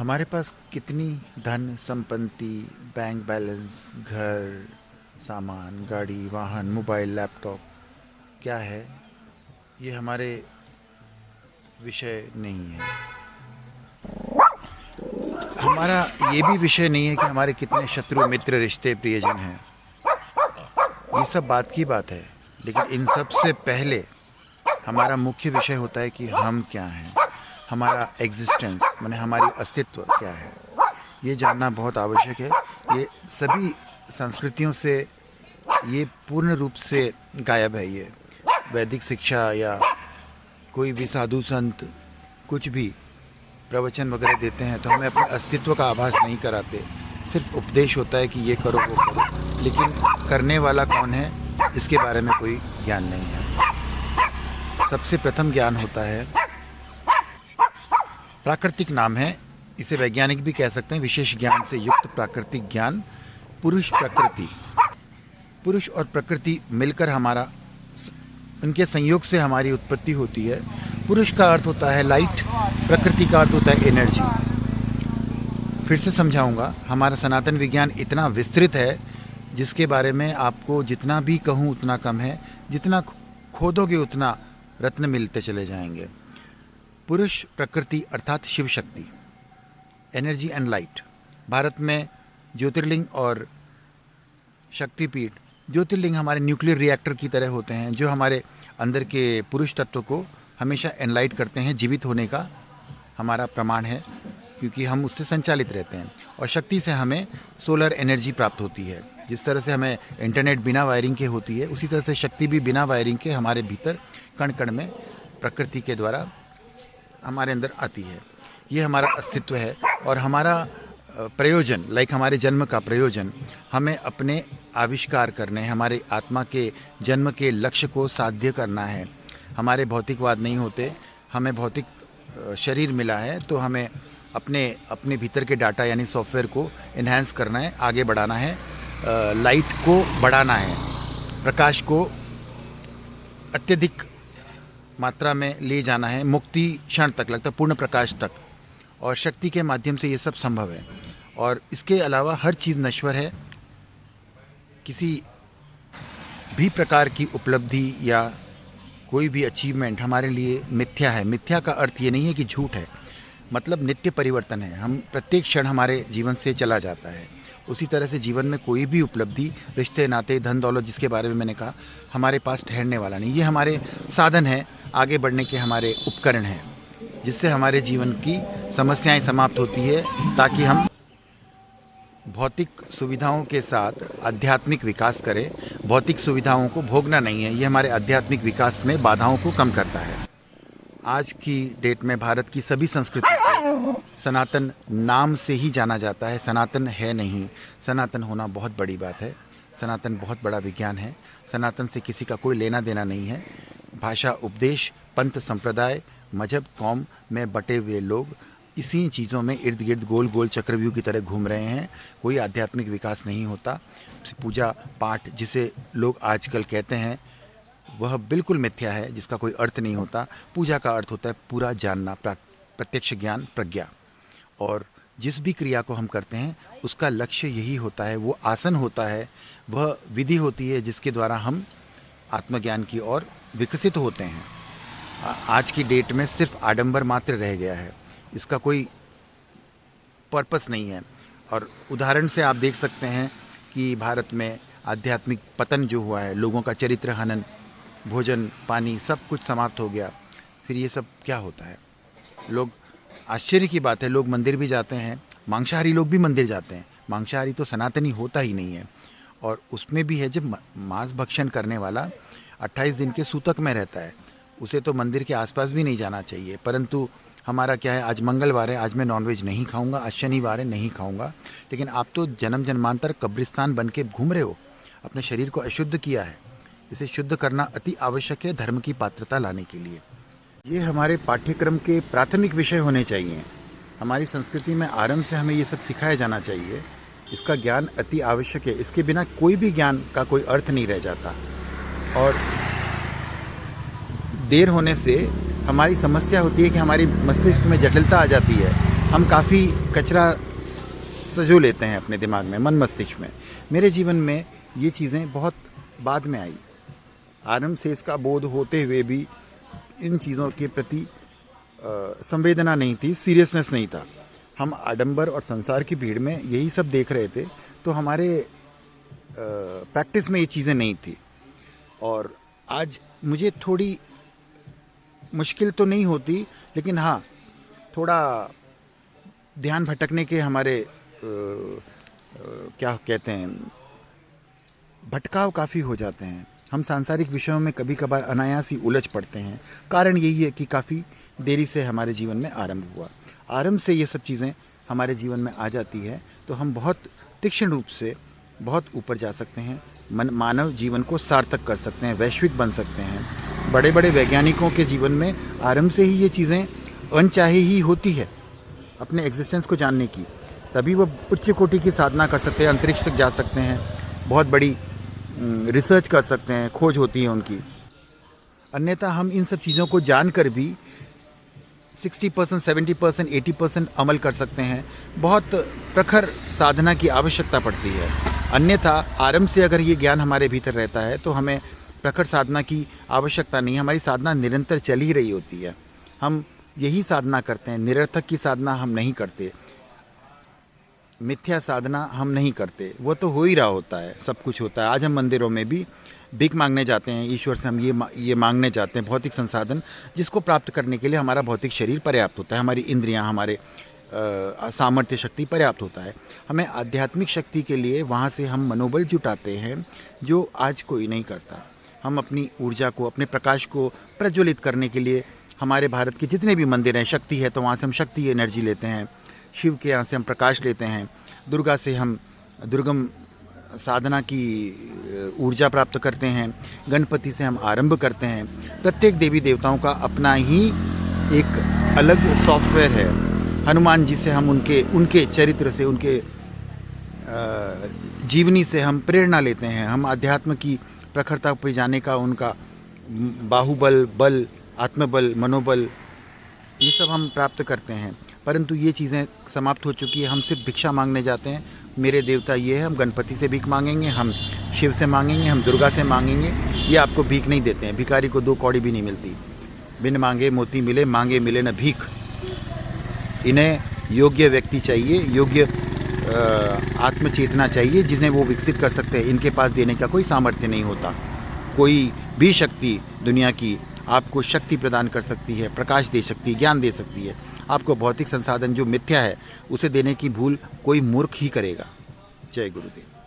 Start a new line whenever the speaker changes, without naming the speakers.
हमारे पास कितनी धन संपत्ति, बैंक बैलेंस, घर, सामान, गाड़ी, वाहन, मोबाइल, लैपटॉप क्या है, ये हमारे विषय नहीं है। हमारा ये भी विषय नहीं है कि हमारे कितने शत्रु, मित्र, रिश्ते, प्रियजन हैं। ये सब बात की बात है, लेकिन इन सब से पहले हमारा मुख्य विषय होता है कि हम क्या हैं, हमारा एग्जिस्टेंस माने हमारी अस्तित्व क्या है, ये जानना बहुत आवश्यक है। ये सभी संस्कृतियों से ये पूर्ण रूप से गायब है। ये वैदिक शिक्षा या कोई भी साधु संत कुछ भी प्रवचन वगैरह देते हैं तो हमें अपने अस्तित्व का आभास नहीं कराते। सिर्फ उपदेश होता है कि ये करो वो करो, लेकिन करने वाला कौन है इसके बारे में कोई ज्ञान नहीं है। सबसे प्रथम ज्ञान होता है प्राकृतिक, नाम है इसे वैज्ञानिक भी कह सकते हैं, विशेष ज्ञान से युक्त प्राकृतिक ज्ञान। पुरुष प्रकृति, पुरुष और प्रकृति मिलकर हमारा, उनके संयोग से हमारी उत्पत्ति होती है। पुरुष का अर्थ होता है लाइट, प्रकृति का अर्थ होता है एनर्जी। फिर से समझाऊंगा, हमारा सनातन विज्ञान इतना विस्तृत है जिसके बारे में आपको जितना भी कहूँ उतना कम है। जितना खोदोगे उतना रत्न मिलते चले जाएंगे। पुरुष प्रकृति अर्थात Shiv Shakti, energy and light. Bharat में ज्योतिर्लिंग और शक्तिपीठ, ज्योतिर्लिंग हमारे न्यूक्लियर रिएक्टर की तरह होते हैं जो हमारे अंदर के पुरुष तत्व को हमेशा एनलाइट करते हैं। जीवित होने का हमारा प्रमाण है क्योंकि हम उससे संचालित रहते हैं। और शक्ति से हमें सोलर एनर्जी प्राप्त होती है। जिस तरह से हमें इंटरनेट बिना वायरिंग के होती है, उसी तरह से शक्ति भी बिना वायरिंग के हमारे भीतर कण कण में प्रकृति के द्वारा हमारे अंदर आती है। ये हमारा अस्तित्व है और हमारा प्रयोजन, लाइक हमारे जन्म का प्रयोजन, हमें अपने आविष्कार करने, हमारे आत्मा के जन्म के लक्ष्य को साध्य करना है। हमारे भौतिकवाद नहीं होते, हमें भौतिक शरीर मिला है तो हमें अपने भीतर के डाटा यानी सॉफ्टवेयर को इन्हांस करना है, आगे बढ़ाना है, लाइट को बढ़ाना है, प्रकाश को अत्यधिक मात्रा में ले जाना है, मुक्ति क्षण तक, लगता पूर्ण प्रकाश तक। और शक्ति के माध्यम से ये सब संभव है। और इसके अलावा हर चीज़ नश्वर है। किसी भी प्रकार की उपलब्धि या कोई भी अचीवमेंट हमारे लिए मिथ्या है। मिथ्या का अर्थ ये नहीं है कि झूठ है, मतलब नित्य परिवर्तन है। हम प्रत्येक क्षण हमारे जीवन से चला जाता है। उसी तरह से जीवन में कोई भी उपलब्धि, रिश्ते, नाते, धन दौलत, जिसके बारे में मैंने कहा, हमारे पास ठहरने वाला नहीं। ये हमारे साधन है, आगे बढ़ने के हमारे उपकरण हैं, जिससे हमारे जीवन की समस्याएं समाप्त होती है ताकि हम भौतिक सुविधाओं के साथ आध्यात्मिक विकास करें। भौतिक सुविधाओं को भोगना नहीं है, ये हमारे आध्यात्मिक विकास में बाधाओं को कम करता है। आज की डेट में भारत की सभी संस्कृति को सनातन नाम से ही जाना जाता है। सनातन है नहीं। सनातन होना बहुत बड़ी बात है। सनातन बहुत बड़ा विज्ञान है। सनातन से किसी का कोई लेना देना नहीं है। भाषा, उपदेश, पंथ, संप्रदाय, मजहब, कौम में बटे हुए लोग इसी चीज़ों में इर्द गिर्द गोल गोल चक्रव्यूह की तरह घूम रहे हैं। कोई आध्यात्मिक विकास नहीं होता। पूजा पाठ जिसे लोग आजकल कहते हैं वह बिल्कुल मिथ्या है, जिसका कोई अर्थ नहीं होता। पूजा का अर्थ होता है पूरा जानना, प्रत्यक्ष ज्ञान, प्रज्ञा। और जिस भी क्रिया को हम करते हैं उसका लक्ष्य यही होता है, वो आसन होता है, वह विधि होती है जिसके द्वारा हम आत्मज्ञान की ओर विकसित होते हैं। आज की डेट में सिर्फ आडंबर मात्र रह गया है, इसका कोई पर्पस नहीं है। और उदाहरण से आप देख सकते हैं कि भारत में आध्यात्मिक पतन जो हुआ है, लोगों का चरित्र हनन, भोजन पानी सब कुछ समाप्त हो गया। फिर ये सब क्या होता है? लोग, आश्चर्य की बात है, लोग मंदिर भी जाते हैं, मांसाहारी लोग भी मंदिर जाते हैं। मांसाहारी तो सनातनी होता ही नहीं है। और उसमें भी है जब मांस भक्षण करने वाला 28 दिन के सूतक में रहता है, उसे तो मंदिर के आसपास भी नहीं जाना चाहिए। परंतु हमारा क्या है, आज मंगलवार है, आज मैं नॉनवेज नहीं खाऊंगा, आज शनिवार है, नहीं खाऊंगा। लेकिन आप तो जन्म जन्मांतर कब्रिस्तान बन के घूम रहे हो, अपने शरीर को अशुद्ध किया है। इसे शुद्ध करना अति आवश्यक है धर्म की पात्रता लाने के लिए। ये हमारे पाठ्यक्रम के प्राथमिक विषय होने चाहिए। हमारी संस्कृति में आरंभ से हमें ये सब सिखाया जाना चाहिए। इसका ज्ञान अति आवश्यक है। इसके बिना कोई भी ज्ञान का कोई अर्थ नहीं रह जाता। और देर होने से हमारी समस्या होती है कि हमारी मस्तिष्क में जटिलता आ जाती है। हम काफ़ी कचरा सजो लेते हैं अपने दिमाग में, मन मस्तिष्क में। मेरे जीवन में ये चीज़ें बहुत बाद में आई। आरंभ से इसका बोध होते हुए भी इन चीज़ों के प्रति संवेदना नहीं थी, सीरियसनेस नहीं था। हम आडंबर और संसार की भीड़ में यही सब देख रहे थे, तो हमारे प्रैक्टिस में ये चीज़ें नहीं थी। और आज मुझे थोड़ी मुश्किल तो नहीं होती, लेकिन हाँ, थोड़ा ध्यान भटकने के हमारे क्या कहते हैं, भटकाव काफ़ी हो जाते हैं। हम सांसारिक विषयों में कभी कभार अनायास ही उलझ पड़ते हैं। कारण यही है कि काफ़ी देरी से हमारे जीवन में आरंभ हुआ। आरंभ से ये सब चीज़ें हमारे जीवन में आ जाती है तो हम बहुत तीक्ष्ण रूप से बहुत ऊपर जा सकते हैं, मानव जीवन को सार्थक कर सकते हैं, वैश्विक बन सकते हैं। बड़े बड़े वैज्ञानिकों के जीवन में आरंभ से ही ये चीज़ें अनचाहे ही होती है, अपने एग्जिस्टेंस को जानने की। तभी वो उच्च कोटि की साधना कर सकते हैं, अंतरिक्ष तक जा सकते हैं, बहुत बड़ी रिसर्च कर सकते हैं, खोज होती है उनकी। अन्यथा हम इन सब चीज़ों को जानकर भी 60%, 70%, 80% अमल कर सकते हैं। बहुत प्रखर साधना की आवश्यकता पड़ती है। अन्यथा आरंभ से अगर ये ज्ञान हमारे भीतर रहता है तो हमें प्रखर साधना की आवश्यकता नहीं। हमारी साधना निरंतर चल ही रही होती है। हम यही साधना करते हैं, निरर्थक की साधना हम नहीं करते, मिथ्या साधना हम नहीं करते। वो तो हो ही रहा होता है, सब कुछ होता है। आज हम मंदिरों में भी भीख मांगने जाते हैं, ईश्वर से हम ये मांगने जाते हैं भौतिक संसाधन, जिसको प्राप्त करने के लिए हमारा भौतिक शरीर पर्याप्त होता है, हमारी इंद्रियां, हमारे सामर्थ्य शक्ति पर्याप्त होता है। हमें आध्यात्मिक शक्ति के लिए वहाँ से हम मनोबल जुटाते हैं, जो आज कोई नहीं करता। हम अपनी ऊर्जा को, अपने प्रकाश को प्रज्वलित करने के लिए हमारे भारत के जितने भी मंदिर हैं, शक्ति है तो वहाँ से हम शक्ति एनर्जी लेते हैं, शिव के यहाँ से हम प्रकाश लेते हैं, दुर्गा से हम दुर्गम साधना की ऊर्जा प्राप्त करते हैं, गणपति से हम आरंभ करते हैं। प्रत्येक देवी देवताओं का अपना ही एक अलग सॉफ्टवेयर है। हनुमान जी से हम उनके चरित्र से, उनके जीवनी से हम प्रेरणा लेते हैं। हम अध्यात्म की प्रखरता पर जाने का उनका बाहुबल, बल, आत्मबल, मनोबल, ये सब हम प्राप्त करते हैं। परंतु ये चीज़ें समाप्त हो चुकी है। हम सिर्फ भिक्षा मांगने जाते हैं। मेरे देवता ये है, हम गणपति से भीख मांगेंगे, हम शिव से मांगेंगे, हम दुर्गा से मांगेंगे। ये आपको भीख नहीं देते हैं। भिखारी को 2 कौड़ी भी नहीं मिलती। बिन मांगे मोती मिले, मांगे मिले न भीख। इन्हें योग्य व्यक्ति चाहिए, योग्य आत्मचेतना चाहिए, जिन्हें वो विकसित कर सकते हैं। इनके पास देने का कोई सामर्थ्य नहीं होता। कोई भी शक्ति दुनिया की आपको शक्ति प्रदान कर सकती है, प्रकाश दे सकती है, ज्ञान दे सकती है। आपको भौतिक संसाधन जो मिथ्या है उसे देने की भूल कोई मूर्ख ही करेगा। जय गुरुदेव।